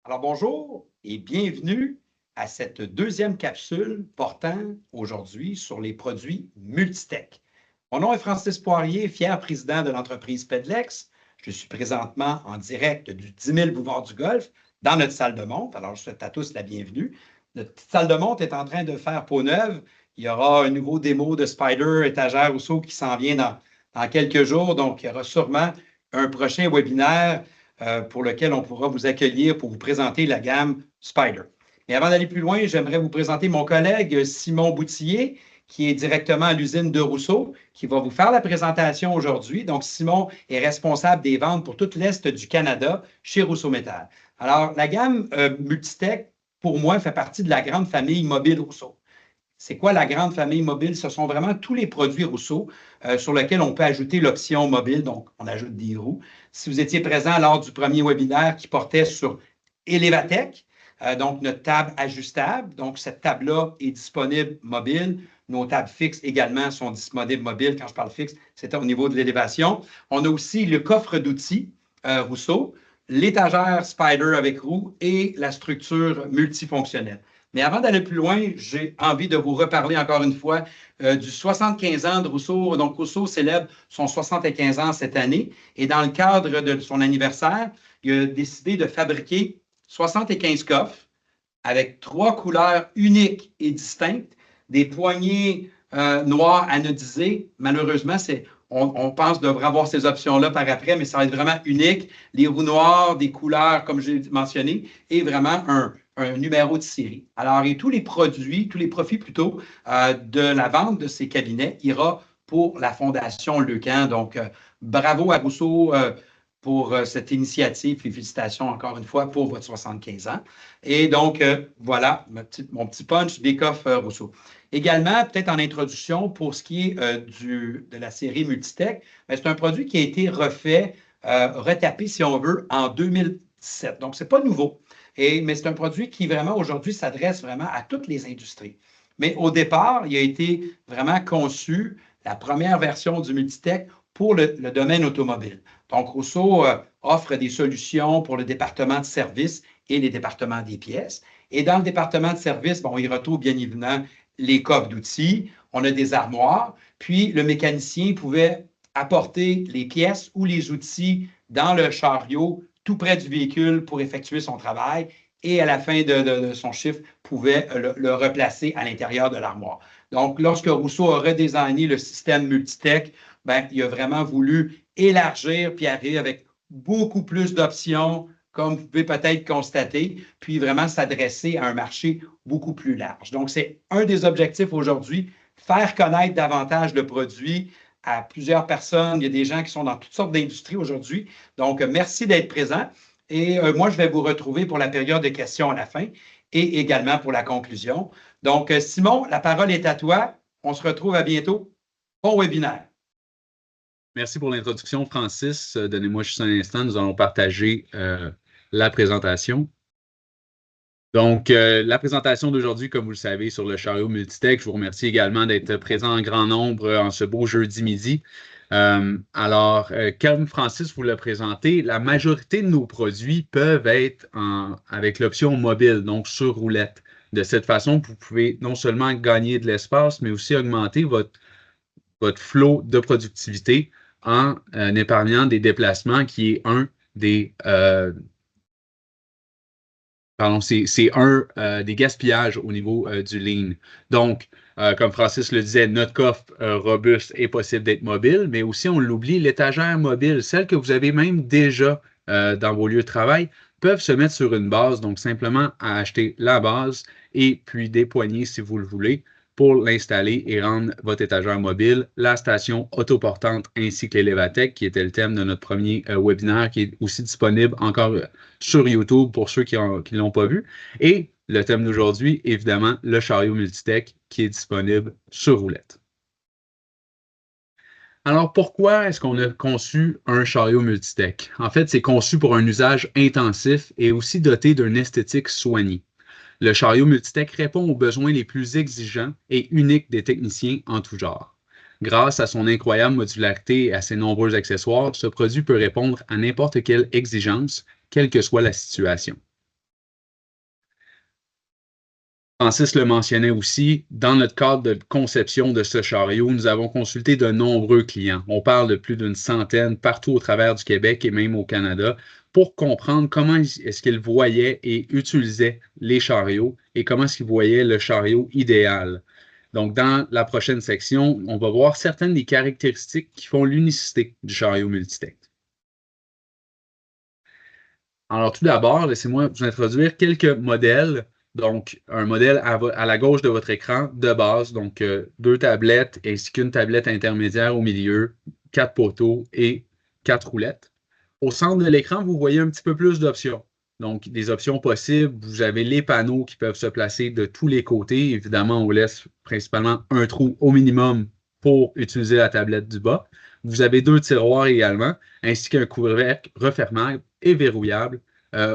Alors bonjour et bienvenue à cette deuxième capsule portant aujourd'hui sur les produits Multitech. Mon nom est Francis Poirier, fier président de l'entreprise Pedlex. Je suis présentement en direct du 10 000 Boulevard du Golfe dans notre salle de monte. Alors je souhaite à tous la bienvenue. Notre petite salle de monte est en train de faire peau neuve. Il y aura un nouveau démo de Spider étagère Rousseau qui s'en vient dans quelques jours. Donc il y aura sûrement un prochain webinaire pour lequel on pourra vous accueillir pour vous présenter la gamme Spider. Mais avant d'aller plus loin, j'aimerais vous présenter mon collègue Simon Boutillier, qui est directement à l'usine de Rousseau, qui va vous faire la présentation aujourd'hui. Donc, Simon est responsable des ventes pour tout l'Est du Canada chez Rousseau Métal. Alors, la gamme Multitech, pour moi, fait partie de la grande famille mobile Rousseau. C'est quoi la grande famille mobile? Ce sont vraiment tous les produits Rousseau sur lesquels on peut ajouter l'option mobile. Donc, on ajoute des roues. Si vous étiez présent lors du premier webinaire qui portait sur Elevatech, donc notre table ajustable. Donc, cette table-là est disponible mobile. Nos tables fixes également sont disponibles mobiles. Quand je parle fixe, c'est au niveau de l'élévation. On a aussi le coffre d'outils Rousseau, l'étagère Spider avec roue et la structure multifonctionnelle. Mais avant d'aller plus loin, j'ai envie de vous reparler encore une fois du 75 ans de Rousseau. Donc, Rousseau célèbre son 75 ans cette année et dans le cadre de son anniversaire, il a décidé de fabriquer 75 coffres avec 3 couleurs uniques et distinctes, des poignées noires anodisées. Malheureusement, on pense devrait avoir ces options-là par après, mais ça va être vraiment unique. Les roues noires, des couleurs, comme j'ai mentionné, et vraiment un numéro de série. Alors, et tous les profits plutôt, de la vente de ces cabinets ira pour la Fondation Leucan. Donc, bravo à Rousseau pour cette initiative et félicitations encore une fois pour votre 75 ans. Et donc, voilà mon petit punch des coffres Rousseau. Également, peut-être en introduction, pour ce qui est de la série Multitech, c'est un produit qui a été refait, retapé, si on veut, en 2017. Donc, ce n'est pas nouveau. Mais c'est un produit qui vraiment aujourd'hui s'adresse vraiment à toutes les industries. Mais au départ, il a été vraiment conçu, la première version du Multitech, pour le domaine automobile. Donc, Rousseau offre des solutions pour le département de services et les départements des pièces. Et dans le département de services, on y retrouve bien évidemment les coffres d'outils, on a des armoires, puis le mécanicien pouvait apporter les pièces ou les outils dans le chariot tout près du véhicule pour effectuer son travail et à la fin de son chiffre, pouvait le replacer à l'intérieur de l'armoire. Donc, lorsque Rousseau a redesigné le système Multitech, il a vraiment voulu élargir puis arriver avec beaucoup plus d'options, comme vous pouvez peut-être constater, puis vraiment s'adresser à un marché beaucoup plus large. Donc, c'est un des objectifs aujourd'hui, faire connaître davantage le produit à plusieurs personnes. Il y a des gens qui sont dans toutes sortes d'industries aujourd'hui. Donc, merci d'être présent. Et moi, je vais vous retrouver pour la période de questions à la fin et également pour la conclusion. Donc, Simon, la parole est à toi. On se retrouve à bientôt. Bon webinaire. Merci pour l'introduction, Francis. Donnez-moi juste un instant. Nous allons partager la présentation. Donc, la présentation d'aujourd'hui, comme vous le savez, sur le chariot Multitech, je vous remercie également d'être présent en grand nombre en ce beau jeudi midi. Alors, comme Francis vous l'a présenté, la majorité de nos produits peuvent être avec l'option mobile, donc sur roulette. De cette façon, vous pouvez non seulement gagner de l'espace, mais aussi augmenter votre flot de productivité en épargnant des déplacements qui est un des des gaspillages au niveau du lean. Donc, comme Francis le disait, notre coffre robuste est possible d'être mobile, mais aussi, on l'oublie, l'étagère mobile, celle que vous avez même déjà dans vos lieux de travail, peuvent se mettre sur une base, donc simplement à acheter la base et puis des poignées si vous le voulez pour l'installer et rendre votre étagère mobile, la station autoportante ainsi que l'Elevatech, qui était le thème de notre premier webinaire, qui est aussi disponible encore sur YouTube pour ceux qui ne l'ont pas vu. Et le thème d'aujourd'hui, évidemment, le chariot Multitech, qui est disponible sur roulette. Alors, pourquoi est-ce qu'on a conçu un chariot Multitech? En fait, c'est conçu pour un usage intensif et aussi doté d'une esthétique soignée. Le chariot Multitech répond aux besoins les plus exigeants et uniques des techniciens en tout genre. Grâce à son incroyable modularité et à ses nombreux accessoires, ce produit peut répondre à n'importe quelle exigence, quelle que soit la situation. Francis le mentionnait aussi, dans notre cadre de conception de ce chariot, nous avons consulté de nombreux clients. On parle de plus d'une centaine partout au travers du Québec et même au Canada pour comprendre comment est-ce qu'ils voyaient et utilisaient les chariots et comment est-ce qu'ils voyaient le chariot idéal. Donc, dans la prochaine section, on va voir certaines des caractéristiques qui font l'unicité du chariot Multitech. Alors, tout d'abord, laissez-moi vous introduire quelques modèles. Donc, un modèle à la gauche de votre écran de base, donc deux tablettes ainsi qu'une tablette intermédiaire au milieu, 4 poteaux et 4 roulettes. Au centre de l'écran, vous voyez un petit peu plus d'options. Donc, des options possibles, vous avez les panneaux qui peuvent se placer de tous les côtés. Évidemment, on laisse principalement un trou au minimum pour utiliser la tablette du bas. Vous avez 2 tiroirs également, ainsi qu'un couvercle refermable et verrouillable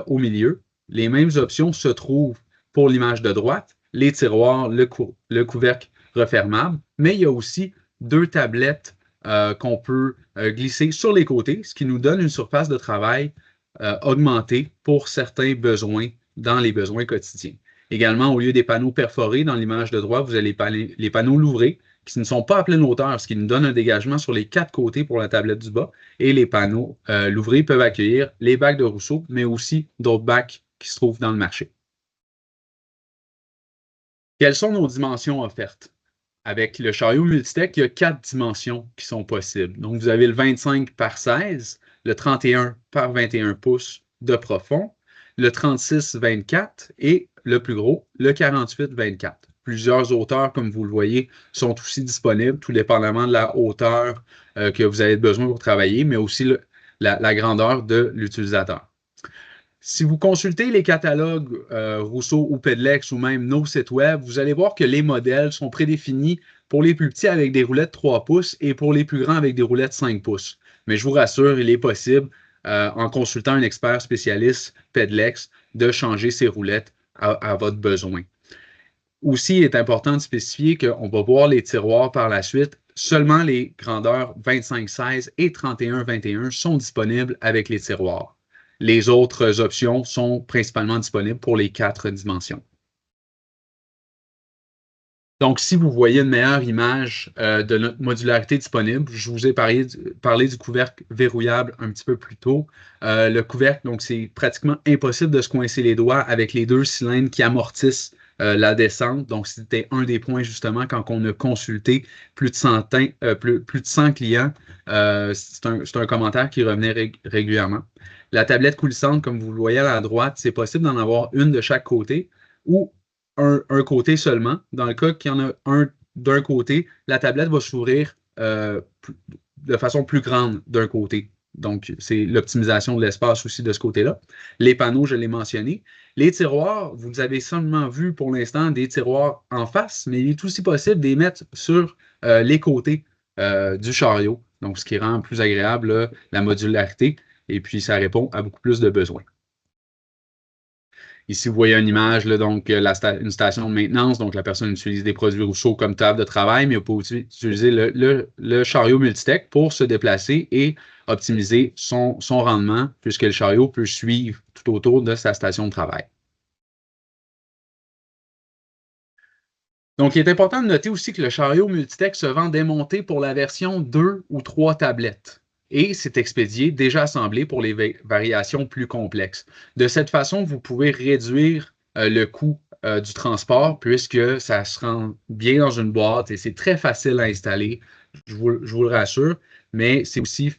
au milieu. Les mêmes options se trouvent pour l'image de droite, les tiroirs, le couvercle refermable, mais il y a aussi 2 tablettes qu'on peut glisser sur les côtés, ce qui nous donne une surface de travail augmentée pour certains besoins dans les besoins quotidiens. Également, au lieu des panneaux perforés dans l'image de droite, vous avez les panneaux louvrés qui ne sont pas à pleine hauteur, ce qui nous donne un dégagement sur les 4 côtés pour la tablette du bas. Et les panneaux louvrés peuvent accueillir les bacs de Rousseau, mais aussi d'autres bacs qui se trouvent dans le marché. Quelles sont nos dimensions offertes? Avec le chariot Multitech, il y a 4 dimensions qui sont possibles. Donc, vous avez le 25 par 16, le 31 par 21 pouces de profond, le 36-24 et le plus gros, le 48-24. Plusieurs hauteurs, comme vous le voyez, sont aussi disponibles, tout dépendamment de la hauteur que vous avez besoin pour travailler, mais aussi la grandeur de l'utilisateur. Si vous consultez les catalogues Rousseau ou Pedlex ou même nos sites web, vous allez voir que les modèles sont prédéfinis pour les plus petits avec des roulettes 3 pouces et pour les plus grands avec des roulettes 5 pouces. Mais je vous rassure, il est possible, en consultant un expert spécialiste Pedlex, de changer ces roulettes à votre besoin. Aussi, il est important de spécifier qu'on va voir les tiroirs par la suite. Seulement les grandeurs 25-16 et 31-21 sont disponibles avec les tiroirs. Les autres options sont principalement disponibles pour les 4 dimensions. Donc, si vous voyez une meilleure image de notre modularité disponible, je vous ai parlé du couvercle verrouillable un petit peu plus tôt. Le couvercle, donc, c'est pratiquement impossible de se coincer les doigts avec les 2 cylindres qui amortissent la descente. Donc, c'était un des points, justement, quand on a consulté plus de 100 clients. C'est un commentaire qui revenait régulièrement. La tablette coulissante, comme vous le voyez à la droite, c'est possible d'en avoir une de chaque côté ou un côté seulement. Dans le cas qu'il y en a un d'un côté, la tablette va s'ouvrir de façon plus grande d'un côté. Donc, c'est l'optimisation de l'espace aussi de ce côté-là. Les panneaux, je l'ai mentionné. Les tiroirs, vous avez seulement vu pour l'instant des tiroirs en face, mais il est aussi possible de les mettre sur les côtés du chariot. Donc, ce qui rend plus agréable là, la modularité. Et puis, ça répond à beaucoup plus de besoins. Ici, vous voyez une image, là, donc une station de maintenance. Donc, la personne utilise des produits Rousseau comme table de travail, mais elle peut aussi utiliser le chariot Multitech pour se déplacer et optimiser son rendement, puisque le chariot peut suivre tout autour de sa station de travail. Donc, il est important de noter aussi que le chariot Multitech se vend démonté pour la version 2 ou 3 tablettes. Et c'est expédié déjà assemblé pour les variations plus complexes. De cette façon, vous pouvez réduire le coût du transport puisque ça se rend bien dans une boîte et c'est très facile à installer, je vous le rassure, mais c'est aussi,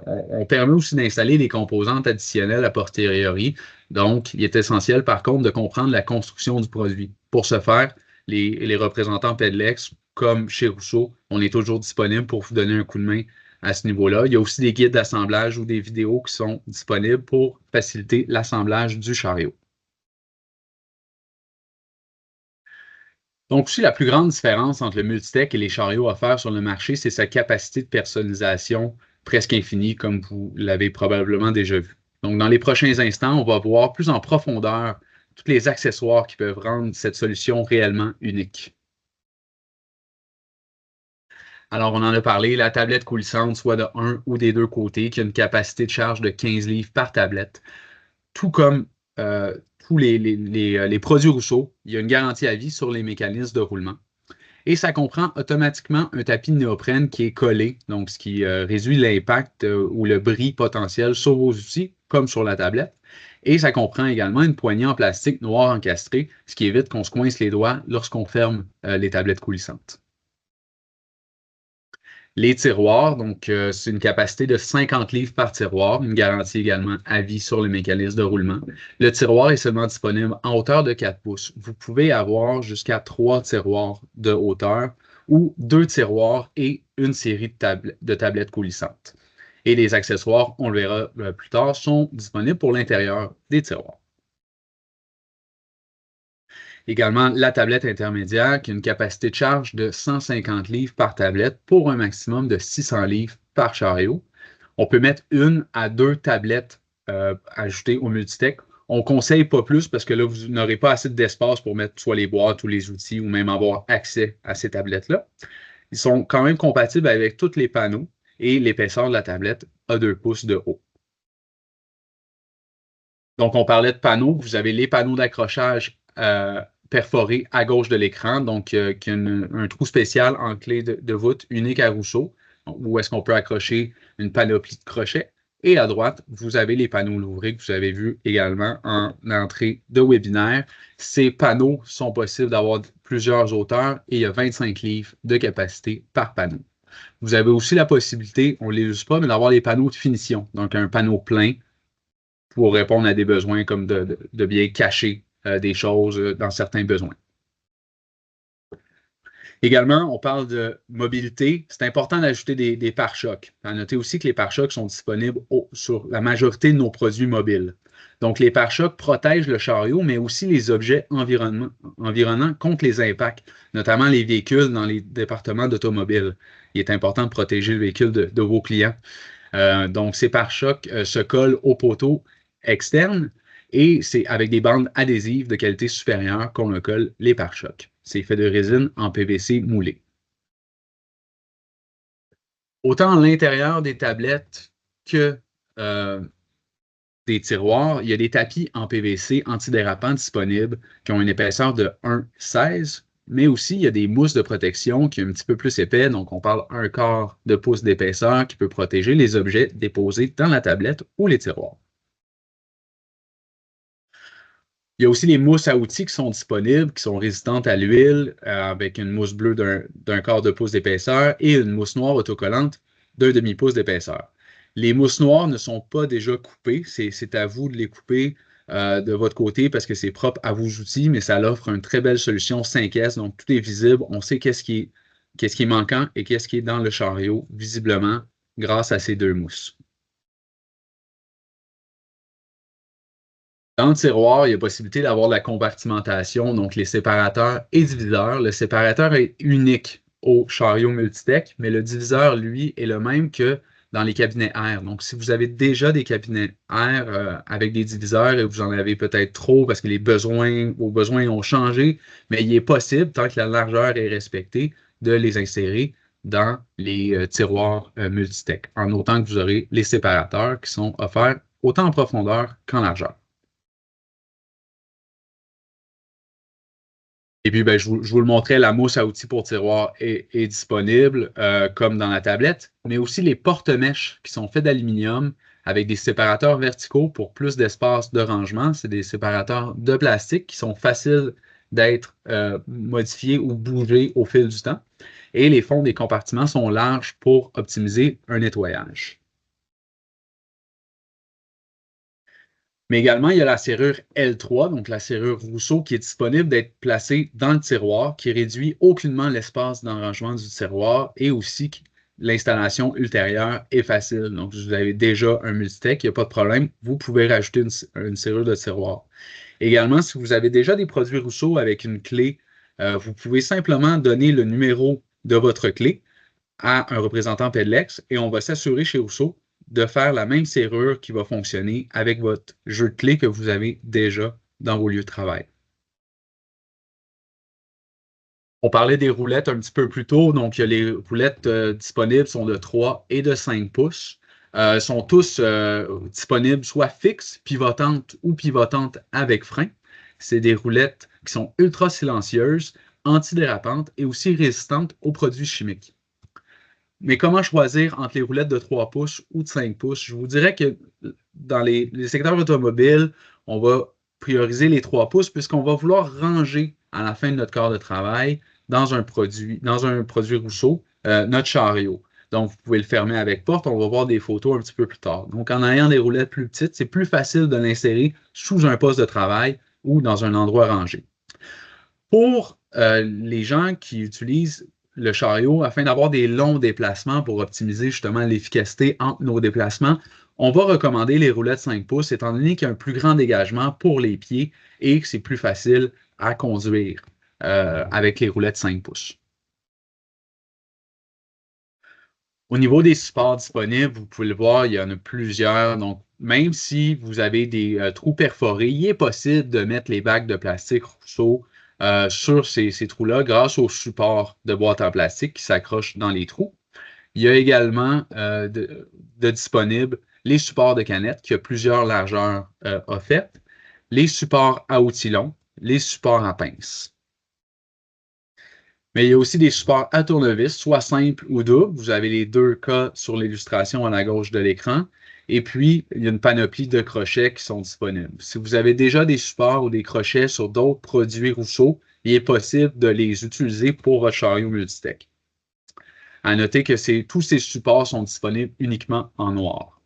on permet aussi d'installer des composantes additionnelles a posteriori. Donc, il est essentiel par contre de comprendre la construction du produit. Pour ce faire, les représentants Pedlex, comme chez Rousseau, on est toujours disponible pour vous donner un coup de main à ce niveau-là. Il y a aussi des guides d'assemblage ou des vidéos qui sont disponibles pour faciliter l'assemblage du chariot. Donc, aussi, la plus grande différence entre le Multitech et les chariots offerts sur le marché, c'est sa capacité de personnalisation presque infinie, comme vous l'avez probablement déjà vu. Donc, dans les prochains instants, on va voir plus en profondeur tous les accessoires qui peuvent rendre cette solution réellement unique. Alors, on en a parlé, la tablette coulissante, soit de un ou des 2 côtés, qui a une capacité de charge de 15 livres par tablette, tout comme tous les produits Rousseau. Il y a une garantie à vie sur les mécanismes de roulement. Et ça comprend automatiquement un tapis de néoprène qui est collé, donc ce qui réduit l'impact ou le bris potentiel sur vos outils, comme sur la tablette. Et ça comprend également une poignée en plastique noir encastré, ce qui évite qu'on se coince les doigts lorsqu'on ferme les tablettes coulissantes. Les tiroirs, donc c'est une capacité de 50 livres par tiroir, une garantie également à vie sur le mécanisme de roulement. Le tiroir est seulement disponible en hauteur de 4 pouces. Vous pouvez avoir jusqu'à 3 tiroirs de hauteur ou 2 tiroirs et une série de tablettes coulissantes. Et les accessoires, on le verra plus tard, sont disponibles pour l'intérieur des tiroirs. Également, la tablette intermédiaire qui a une capacité de charge de 150 livres par tablette pour un maximum de 600 livres par chariot. On peut mettre 1 à 2 tablettes ajoutées au Multitech. On ne conseille pas plus parce que là, vous n'aurez pas assez d'espace pour mettre soit les boîtes ou les outils ou même avoir accès à ces tablettes-là. Ils sont quand même compatibles avec tous les panneaux et l'épaisseur de la tablette a 2 pouces de haut. Donc, on parlait de panneaux. Vous avez les panneaux d'accrochage perforés à gauche de l'écran, donc qui a un trou spécial en clé de voûte unique à Rousseau, où est-ce qu'on peut accrocher une panoplie de crochets. Et à droite, vous avez les panneaux Louvret que vous avez vus également en entrée de webinaire. Ces panneaux sont possibles d'avoir plusieurs hauteurs et il y a 25 livres de capacité par panneau. Vous avez aussi la possibilité, on ne les use pas, mais d'avoir les panneaux de finition, donc un panneau plein pour répondre à des besoins comme de bien cacher des choses dans certains besoins. Également, on parle de mobilité. C'est important d'ajouter des pare-chocs. À noter aussi que les pare-chocs sont disponibles sur la majorité de nos produits mobiles. Donc, les pare-chocs protègent le chariot, mais aussi les objets environnants contre les impacts, notamment les véhicules dans les départements d'automobile. Il est important de protéger le véhicule de vos clients. Donc, ces pare-chocs se collent au poteau externe et c'est avec des bandes adhésives de qualité supérieure qu'on le colle les pare-chocs. C'est fait de résine en PVC moulé. Autant à l'intérieur des tablettes que des tiroirs, il y a des tapis en PVC antidérapants disponibles qui ont une épaisseur de 1,16, mais aussi il y a des mousses de protection qui sont un petit peu plus épais, donc on parle 1/4 de pouce d'épaisseur qui peut protéger les objets déposés dans la tablette ou les tiroirs. Il y a aussi les mousses à outils qui sont disponibles, qui sont résistantes à l'huile, avec une mousse bleue d'1/4 de pouce d'épaisseur et une mousse noire autocollante d'1/2 pouce d'épaisseur. Les mousses noires ne sont pas déjà coupées, c'est à vous de les couper de votre côté parce que c'est propre à vos outils, mais ça offre une très belle solution 5S, donc tout est visible, on sait qu'est-ce qui est manquant et qu'est-ce qui est dans le chariot visiblement grâce à ces 2 mousses. Dans le tiroir, il y a possibilité d'avoir de la compartimentation, donc les séparateurs et diviseurs. Le séparateur est unique au chariot Multitech, mais le diviseur, lui, est le même que dans les cabinets air. Donc, si vous avez déjà des cabinets air avec des diviseurs et vous en avez peut-être trop parce que vos besoins ont changé, mais il est possible, tant que la largeur est respectée, de les insérer dans les tiroirs Multitech, en autant que vous aurez les séparateurs qui sont offerts autant en profondeur qu'en largeur. Et puis, je vous le montrais, la mousse à outils pour tiroir est disponible, comme dans la tablette, mais aussi les porte-mèches qui sont faits d'aluminium avec des séparateurs verticaux pour plus d'espace de rangement. C'est des séparateurs de plastique qui sont faciles d'être modifiés ou bougés au fil du temps. Et les fonds des compartiments sont larges pour optimiser un nettoyage. Mais également, il y a la serrure L3, donc la serrure Rousseau, qui est disponible d'être placée dans le tiroir, qui réduit aucunement l'espace d'enrangement du tiroir et aussi l'installation ultérieure est facile. Donc, vous avez déjà un Multitech, il n'y a pas de problème. Vous pouvez rajouter une serrure de tiroir. Également, si vous avez déjà des produits Rousseau avec une clé, vous pouvez simplement donner le numéro de votre clé à un représentant PEDLEX et on va s'assurer chez Rousseau de faire la même serrure qui va fonctionner avec votre jeu de clés que vous avez déjà dans vos lieux de travail. On parlait des roulettes un petit peu plus tôt, donc les roulettes disponibles sont de 3 et de 5 pouces. sont tous disponibles soit fixes, pivotantes ou pivotantes avec frein. C'est des roulettes qui sont ultra silencieuses, antidérapantes et aussi résistantes aux produits chimiques. Mais comment choisir entre les roulettes de 3 pouces ou de 5 pouces? Je vous dirais que dans les secteurs automobiles, on va prioriser les 3 pouces puisqu'on va vouloir ranger à la fin de notre corps de travail dans un produit Rousseau, notre chariot. Donc, vous pouvez le fermer avec porte. On va voir des photos un petit peu plus tard. Donc, en ayant des roulettes plus petites, c'est plus facile de l'insérer sous un poste de travail ou dans un endroit rangé. Pour les gens qui utilisent le chariot afin d'avoir des longs déplacements pour optimiser justement l'efficacité entre nos déplacements, on va recommander les roulettes 5 pouces étant donné qu'il y a un plus grand dégagement pour les pieds et que c'est plus facile à conduire avec les roulettes 5 pouces. Au niveau des supports disponibles, vous pouvez le voir, il y en a plusieurs. Donc, même si vous avez des trous perforés, il est possible de mettre les bacs de plastique Rousseau sur ces trous-là grâce au support de boîte en plastique qui s'accroche dans les trous. Il y a également de disponibles les supports de canettes qui ont plusieurs largeurs offertes, les supports à outils longs, les supports à pince. Mais il y a aussi des supports à tournevis, soit simples ou doubles. Vous avez les deux cas sur l'illustration à la gauche de l'écran. Et puis, il y a une panoplie de crochets qui sont disponibles. Si vous avez déjà des supports ou des crochets sur d'autres produits Rousseau, il est possible de les utiliser pour votre chariot Multitech. À noter que tous ces supports sont disponibles uniquement en noir.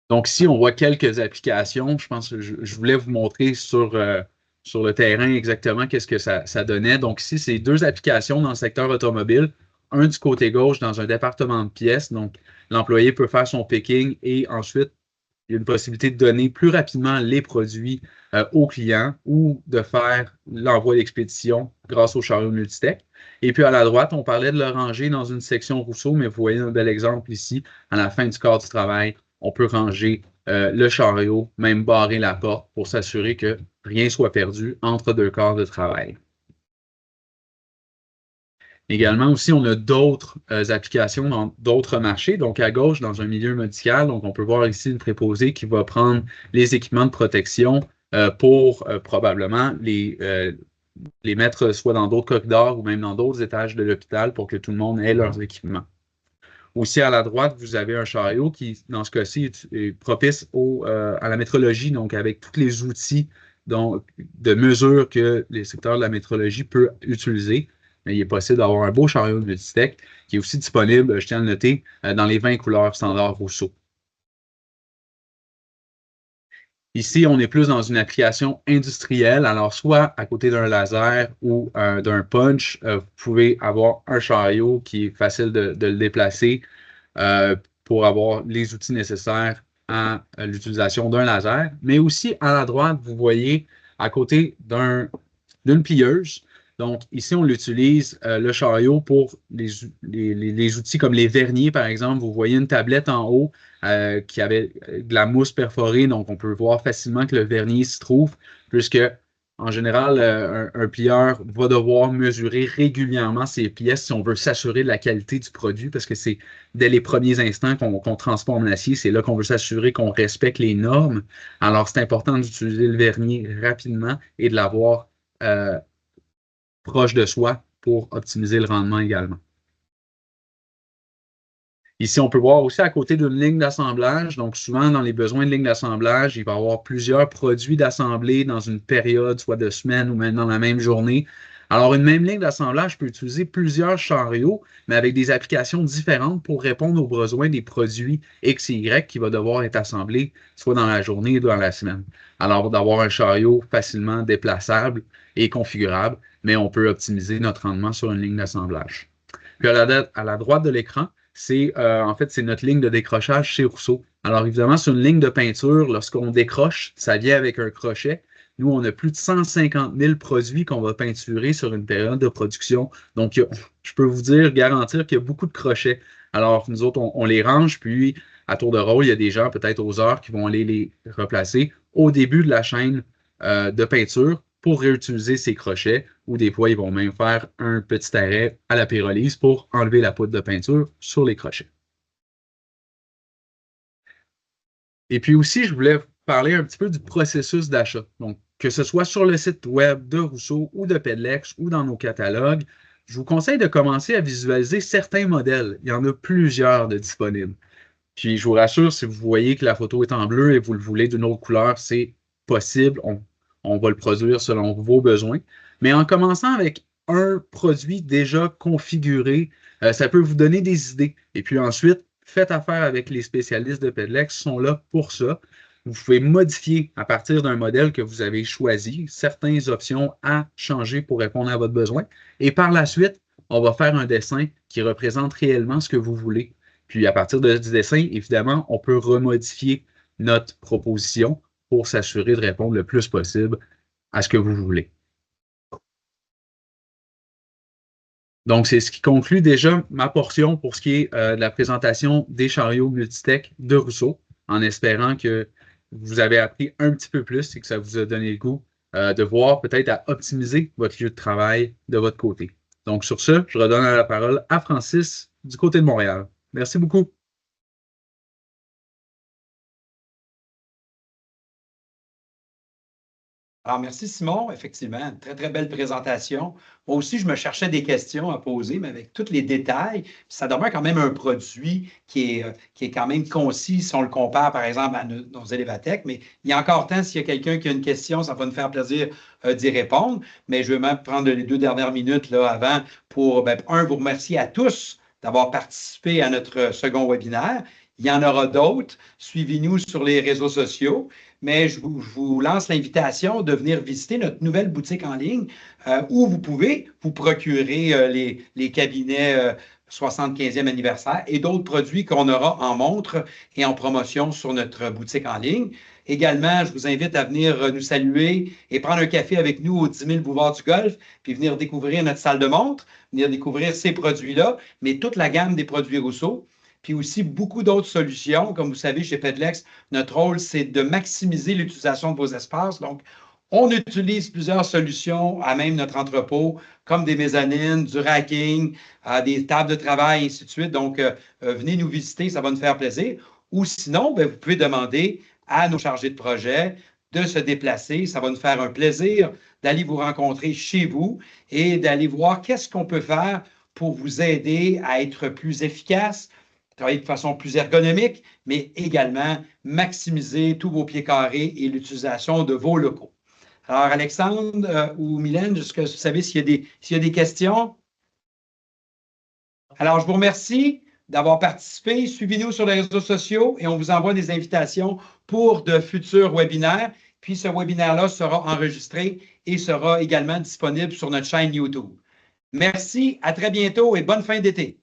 Donc, ici, on voit quelques applications. Je pense que je voulais vous montrer sur le terrain exactement qu'est-ce que ça donnait. Donc, ici, c'est deux applications dans le secteur automobile. Un du côté gauche dans un département de pièces. Donc, l'employé peut faire son picking et ensuite, il y a une possibilité de donner plus rapidement les produits au client ou de faire l'envoi d'expédition grâce au chariot Multitech. Et puis, à la droite, on parlait de le ranger dans une section Rousseau, mais vous voyez un bel exemple ici. À la fin du corps du travail, on peut ranger le chariot, même barrer la porte pour s'assurer que rien soit perdu entre deux corps de travail. Également aussi, on a d'autres applications dans d'autres marchés. Donc, à gauche, dans un milieu médical, donc on peut voir ici une préposée qui va prendre les équipements de protection pour probablement les mettre soit dans d'autres corridors ou même dans d'autres étages de l'hôpital pour que tout le monde ait leurs équipements. Aussi, à la droite, vous avez un chariot qui, dans ce cas-ci, est propice à la métrologie, donc avec tous les outils de mesure que les secteurs de la métrologie peuvent utiliser. Mais il est possible d'avoir un beau chariot de Multitech qui est aussi disponible, je tiens à le noter, dans les 20 couleurs standard Rousseau. Ici, on est plus dans une application industrielle. Alors, soit à côté d'un laser ou d'un punch, vous pouvez avoir un chariot qui est facile de le déplacer pour avoir les outils nécessaires à l'utilisation d'un laser. Mais aussi, à la droite, vous voyez à côté d'une plieuse. Donc, ici, on l'utilise, le chariot, pour les outils comme les verniers, par exemple. Vous voyez une tablette en haut qui avait de la mousse perforée. Donc, on peut voir facilement que le vernier s'y trouve, puisque, en général, un plieur va devoir mesurer régulièrement ses pièces si on veut s'assurer de la qualité du produit, parce que c'est dès les premiers instants qu'on transforme l'acier. C'est là qu'on veut s'assurer qu'on respecte les normes. Alors, c'est important d'utiliser le vernier rapidement et de l'avoir proche de soi pour optimiser le rendement également. Ici, on peut voir aussi à côté d'une ligne d'assemblage. Donc, souvent, dans les besoins de ligne d'assemblage, il va y avoir plusieurs produits d'assemblée dans une période, soit de semaine ou même dans la même journée. Alors, une même ligne d'assemblage peut utiliser plusieurs chariots, mais avec des applications différentes pour répondre aux besoins des produits X et Y qui va devoir être assemblés, soit dans la journée ou dans la semaine. Alors, d'avoir un chariot facilement déplaçable et configurable, mais on peut optimiser notre rendement sur une ligne d'assemblage. Puis, à la droite de l'écran, c'est notre ligne de décrochage chez Rousseau. Alors, évidemment, sur une ligne de peinture, lorsqu'on décroche, ça vient avec un crochet. Nous, on a plus de 150 000 produits qu'on va peinturer sur une période de production. Donc, je peux vous garantir qu'il y a beaucoup de crochets. Alors, nous autres, on les range, puis à tour de rôle, il y a des gens, peut-être aux heures, qui vont aller les replacer au début de la chaîne de peinture pour réutiliser ces crochets, ou des fois, ils vont même faire un petit arrêt à la pyrolyse pour enlever la poudre de peinture sur les crochets. Et puis aussi, je voulais parler un petit peu du processus d'achat. Donc, que ce soit sur le site web de Rousseau ou de Pedlex ou dans nos catalogues, je vous conseille de commencer à visualiser certains modèles. Il y en a plusieurs de disponibles. Puis, je vous rassure, si vous voyez que la photo est en bleu et vous le voulez d'une autre couleur, c'est possible. On va le produire selon vos besoins. Mais en commençant avec un produit déjà configuré, ça peut vous donner des idées. Et puis ensuite, faites affaire avec les spécialistes de Pedlex, qui sont là pour ça. Vous pouvez modifier à partir d'un modèle que vous avez choisi, certaines options à changer pour répondre à votre besoin. Et par la suite, on va faire un dessin qui représente réellement ce que vous voulez. Puis à partir du dessin, évidemment, on peut remodifier notre proposition pour s'assurer de répondre le plus possible à ce que vous voulez. Donc, c'est ce qui conclut déjà ma portion pour ce qui est de la présentation des chariots Multitech de Rousseau, en espérant que vous avez appris un petit peu plus et que ça vous a donné le goût de voir peut-être à optimiser votre lieu de travail de votre côté. Donc, sur ce, je redonne la parole à Francis du côté de Montréal. Merci beaucoup. Alors, merci Simon. Effectivement, une très, très belle présentation. Moi aussi, je me cherchais des questions à poser, mais avec tous les détails, ça demeure quand même un produit qui est quand même concis si on le compare, par exemple, à nos Elevatech. Mais il y a encore temps, s'il y a quelqu'un qui a une question, ça va nous faire plaisir d'y répondre. Mais je vais même prendre les 2 dernières minutes là, avant pour, vous remercier à tous d'avoir participé à notre second webinaire. Il y en aura d'autres. Suivez-nous sur les réseaux sociaux. Mais je vous lance l'invitation de venir visiter notre nouvelle boutique en ligne où vous pouvez vous procurer les cabinets 75e anniversaire et d'autres produits qu'on aura en montre et en promotion sur notre boutique en ligne. Également, je vous invite à venir nous saluer et prendre un café avec nous au 10 000 Boulevard du Golfe, puis venir découvrir notre salle de montre, venir découvrir ces produits-là, mais toute la gamme des produits Rousseau. Puis aussi beaucoup d'autres solutions. Comme vous savez, chez Pedlex, notre rôle, c'est de maximiser l'utilisation de vos espaces. Donc, on utilise plusieurs solutions à même notre entrepôt, comme des mezzanines, du racking, des tables de travail, et ainsi de suite. Donc, venez nous visiter, ça va nous faire plaisir. Ou sinon, vous pouvez demander à nos chargés de projet de se déplacer. Ça va nous faire un plaisir d'aller vous rencontrer chez vous et d'aller voir qu'est-ce qu'on peut faire pour vous aider à être plus efficace, travailler de façon plus ergonomique, mais également maximiser tous vos pieds carrés et l'utilisation de vos locaux. Alors, Alexandre ou Mylène, est-ce que vous savez s'il y a des questions? Alors, je vous remercie d'avoir participé. Suivez-nous sur les réseaux sociaux et on vous envoie des invitations pour de futurs webinaires. Puis, ce webinaire-là sera enregistré et sera également disponible sur notre chaîne YouTube. Merci, à très bientôt et bonne fin d'été.